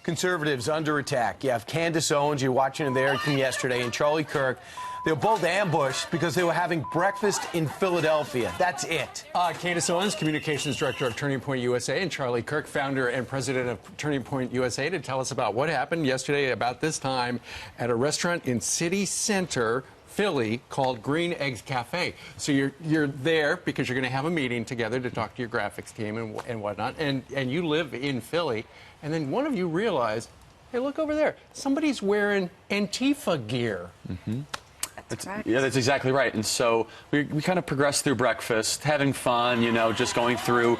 Conservatives under attack. You have Candace Owens, you're watching it there from yesterday, and Charlie Kirk. They were both ambushed because they were having breakfast in Philadelphia. That's it. Candace Owens, Communications Director of Turning Point USA, and Charlie Kirk, Founder and President of Turning Point USA, to tell us about what happened yesterday about this time at a restaurant in City Center, Philly, called Green Eggs Cafe. So you're there because you're going to have a meeting together to talk to your graphics team and whatnot, and you live in Philly, and then one of you realized, hey, look over there, somebody's wearing Antifa gear. Mm-hmm. Yeah, that's exactly right. And so we kind of progressed through breakfast, having fun, just going through,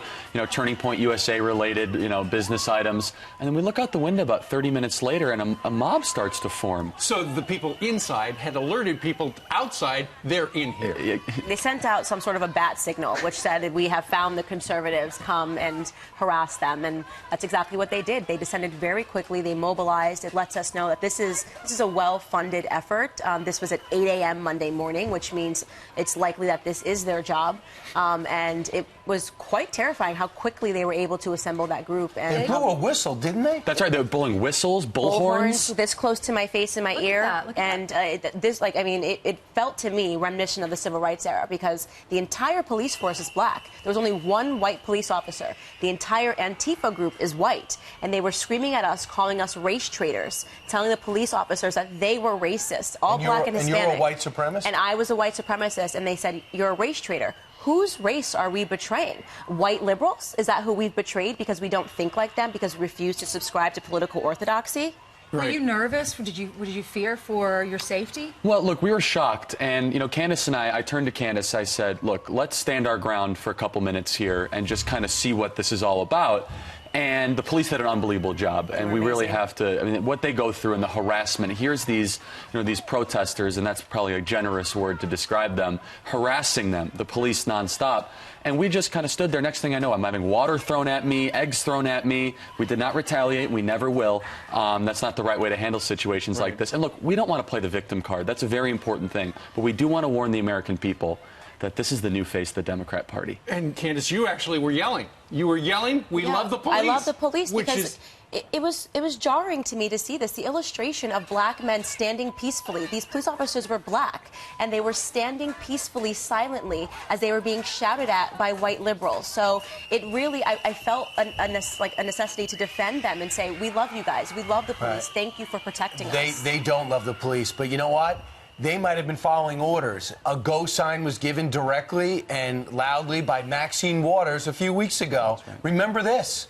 Turning Point USA related, business items. And then we look out the window about 30 minutes later and a mob starts to form. So the people inside had alerted people outside, they're in here. They sent out some sort of a bat signal, which said we have found the conservatives, come and harass them. And that's exactly what they did. They descended very quickly. They mobilized. It lets us know that this is a well-funded effort. This was at 8 a.m. Monday morning, which means it's likely that this is their job. And it was quite terrifying how quickly they were able to assemble that group. And they blew a whistle, didn't they? That's right. They were blowing whistles, bullhorns. This close to my face and my ear. And it felt to me reminiscent of the Civil Rights era because the entire police force is black. There was only one white police officer. The entire Antifa group is white. And they were screaming at us, calling us race traitors, telling the police officers that they were racist, all black and Hispanic. And you're a white supremacist? And I was a white supremacist, and they said, you're a race traitor. Whose race are we betraying? White liberals? Is that who we've betrayed because we don't think like them, because we refuse to subscribe to political orthodoxy? Were you nervous? Did you fear for your safety? Well, look, we were shocked. And, Candace and I turned to Candace. I said, look, let's stand our ground for a couple minutes here and just kind of see what this is all about. And the police did an unbelievable job, and we really have to. What they go through and the harassment. Here's these, these protesters, and that's probably a generous word to describe them, harassing them, the police nonstop. And we just kind of stood there. Next thing I know, I'm having water thrown at me, eggs thrown at me. We did not retaliate. We never will. That's not the right way to handle situations like this. And look, we don't want to play the victim card. That's a very important thing. But we do want to warn the American people that this is the new face of the Democrat Party. And Candace, you actually were yelling. You were yelling, we love the police. I love the police because it was jarring to me to see this. The illustration of black men standing peacefully. These police officers were black, and they were standing peacefully, silently, as they were being shouted at by white liberals. So it really, I felt a necessity to defend them and say, we love you guys. We love the police. Right. Thank you for protecting us. They don't love the police, but you know what? They might have been following orders. A go sign was given directly and loudly by Maxine Waters a few weeks ago. Right. Remember this.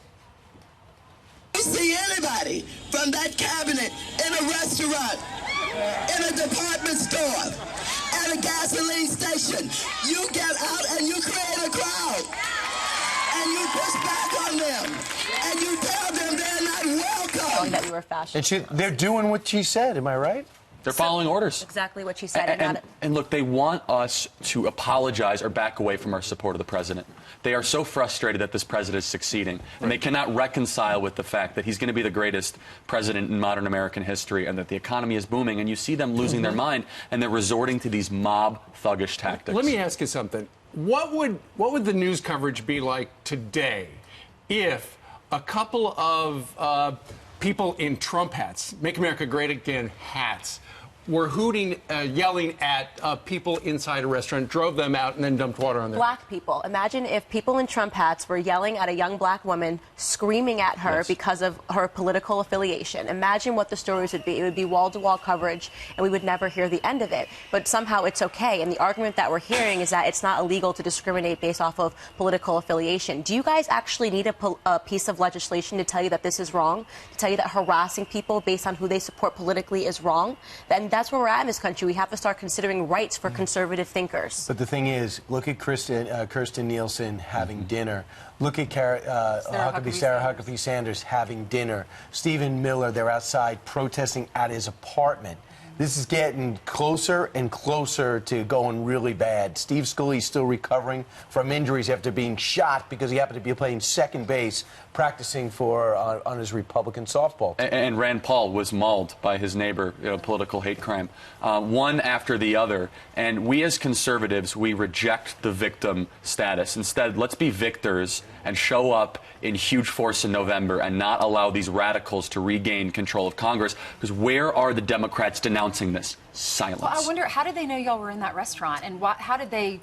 You see anybody from that cabinet in a restaurant, in a department store, at a gasoline station, you get out and you create a crowd. And you push back on them. And you tell them they're not welcome. That we were fashion. And they're doing what she said, am I right? They're following orders. Exactly what she said. And look, they want us to apologize or back away from our support of the president. They are so frustrated that this president is succeeding, and they cannot reconcile with the fact that he's going to be the greatest president in modern American history and that the economy is booming, and you see them losing their mind, and they're resorting to these mob thuggish tactics. Let me ask you something. What would the news coverage be like today if a couple of people in Trump hats, Make America Great Again hats, were hooting, yelling at people inside a restaurant, drove them out, and then dumped water on them? Black people. Imagine if people in Trump hats were yelling at a young black woman, screaming at her because of her political affiliation. Imagine what the stories would be. It would be wall-to-wall coverage, and we would never hear the end of it. But somehow it's okay. And the argument that we're hearing is that it's not illegal to discriminate based off of political affiliation. Do you guys actually need a piece of legislation to tell you that this is wrong? To tell you that harassing people based on who they support politically is wrong? Then that's where we're at in this country. We have to start considering rights for conservative thinkers. But the thing is, look at Kirsten Nielsen having dinner. Look at Sarah Huckabee Sanders having dinner. Stephen Miller, they're outside protesting at his apartment. This is getting closer and closer to going really bad. Steve Scalise still recovering from injuries after being shot because he happened to be playing second base, practicing for on his Republican softball team. And Rand Paul was mauled by his neighbor, political hate crime, one after the other. And we as conservatives, we reject the victim status. Instead, let's be victors and show up in huge force in November and not allow these radicals to regain control of Congress. Because where are the Democrats denouncing this? Silence. Well, I wonder, how did they know y'all were in that restaurant, and how did they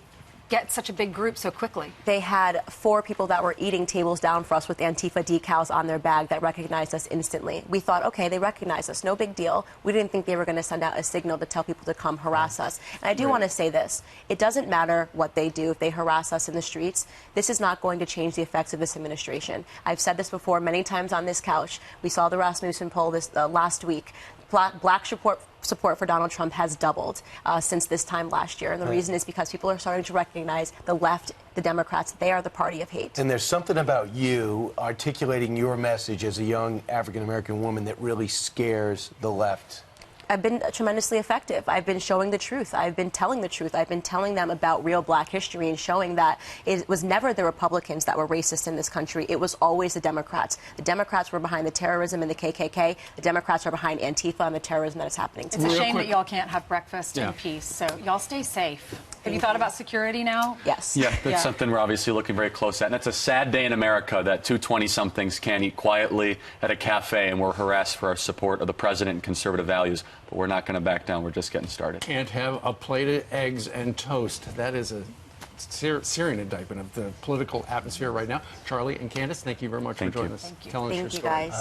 get such a big group so quickly? They had 4 people that were eating tables down for us with Antifa decals on their bag that recognized us instantly. We thought, okay, they recognize us, no big deal. We didn't think they were going to send out a signal to tell people to come harass us. And I do want to say this. It doesn't matter what they do if they harass us in the streets. This is not going to change the effects of this administration. I've said this before many times on this couch. We saw the Rasmussen poll this last week. Black support for Donald Trump has doubled since this time last year. And the reason is because people are starting to recognize the left, the Democrats, they are the party of hate. And there's something about you articulating your message as a young African-American woman that really scares the left. I've been tremendously effective. I've been showing the truth. I've been telling the truth. I've been telling them about real black history and showing that it was never the Republicans that were racist in this country. It was always the Democrats. The Democrats were behind the terrorism and the KKK. The Democrats are behind Antifa and the terrorism that is happening today. It's a shame that y'all can't have breakfast in peace, so y'all stay safe. Have you thought about security now? Yes. Yeah, that's something we're obviously looking very close at. And it's a sad day in America that 2 20-somethings can't eat quietly at a cafe and we're harassed for our support of the president and conservative values. But we're not going to back down. We're just getting started. Can't have a plate of eggs and toast. That is a searing indictment of the political atmosphere right now. Charlie and Candace, thank you very much for joining us. Thank you. Telling us your Thank you, story. guys.